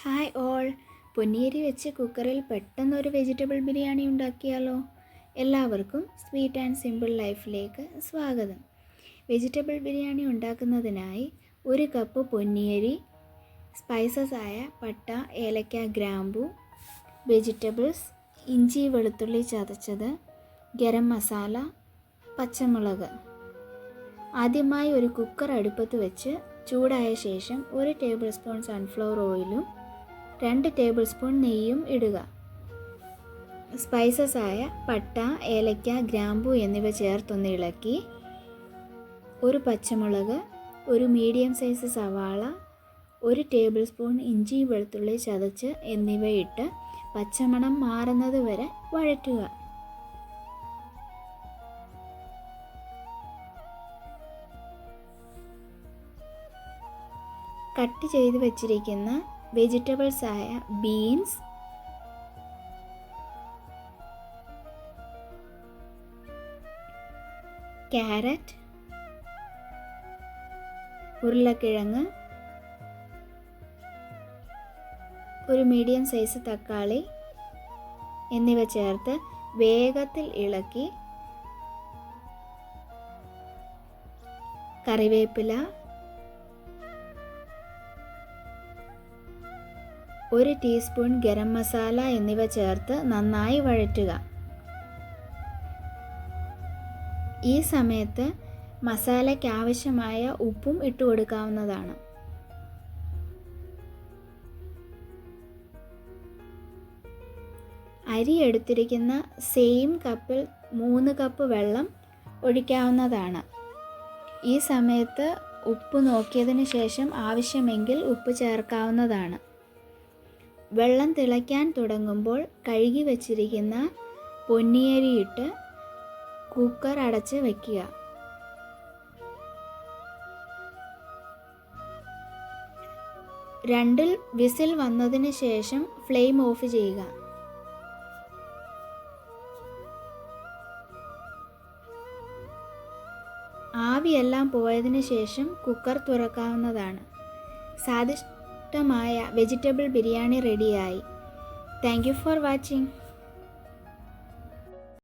Hi all. പൊന്നിയരി വെച്ച് കുക്കറിൽ പെട്ടെന്നൊരു വെജിറ്റബിൾ ബിരിയാണി ഉണ്ടാക്കിയാലോ? എല്ലാവർക്കും സ്വീറ്റ് ആൻഡ് സിമ്പിൾ ലൈഫിലേക്ക് സ്വാഗതം. വെജിറ്റബിൾ ബിരിയാണി ഉണ്ടാക്കുന്നതിനായി 1 കപ്പ് പൊന്നിയരി, സ്പൈസസ് ആയ പട്ട, ഏലക്ക, ഗ്രാമ്പു, വെജിറ്റബിൾസ്, ഇഞ്ചി വെളുത്തുള്ളി ചതച്ചത്, ഗരം മസാല, പച്ചമുളക്. ആദ്യമായി ഒരു കുക്കർ അടുപ്പത്ത് വെച്ച് ചൂടായ ശേഷം 1 ടേബിൾ സ്പൂൺ സൺഫ്ലവർ ഓയിലും 2 ടേബിൾ സ്പൂൺ നെയ്യും ഇടുക. സ്പൈസസ് ആയ പട്ട, ഏലക്ക, ഗ്രാമ്പു എന്നിവ ചേർത്തൊന്ന് ഇളക്കി 1 പച്ചമുളക്, 1 മീഡിയം സൈസ് സവാള, 1 ടേബിൾ സ്പൂൺ ഇഞ്ചി വെളുത്തുള്ളി ചതച്ച് എന്നിവ ഇട്ട് പച്ചമണം മാറുന്നത് വരെ വഴറ്റുക. കട്ട് ചെയ്ത് വെച്ചിരിക്കുന്ന വെജിറ്റബിൾസ് ആയ ബീൻസ്, ക്യാരറ്റ്, ഉരുളക്കിഴങ്ങ്, 1 മീഡിയം സൈസ് തക്കാളി എന്നിവ ചേർത്ത് വേഗത്തിൽ ഇളക്കി കറിവേപ്പില, 1 ടീസ്പൂൺ ഗരം മസാല എന്നിവ ചേർത്ത് നന്നായി വഴറ്റുക. ഈ സമയത്ത് മസാലയ്ക്ക് ആവശ്യമായ ഉപ്പും ഇട്ട് കൊടുക്കാവുന്നതാണ്. അരി എടുത്തിരിക്കുന്ന സെയിം കപ്പിൽ 3 കപ്പ് വെള്ളം ഒഴിക്കാവുന്നതാണ്. ഈ സമയത്ത് ഉപ്പ് നോക്കിയതിന് ശേഷം ആവശ്യമെങ്കിൽ ഉപ്പ് ചേർക്കാവുന്നതാണ്. വെള്ളം തിളയ്ക്കാൻ തുടങ്ങുമ്പോൾ കഴുകി വച്ചിരിക്കുന്ന പൊന്നിയരിയിട്ട് കുക്കർ അടച്ച് വയ്ക്കുക. രണ്ടിൽ വിസിൽ വന്നതിന് ശേഷം ഫ്ലെയിം ഓഫ് ചെയ്യുക. ആവിയെല്ലാം പോയതിന് ശേഷം കുക്കർ തുറക്കാവുന്നതാണ്. സ്വാദിഷ്ടമായ വെജിറ്റബിൾ ബിരിയാണി റെഡിയായി. Thank you for watching.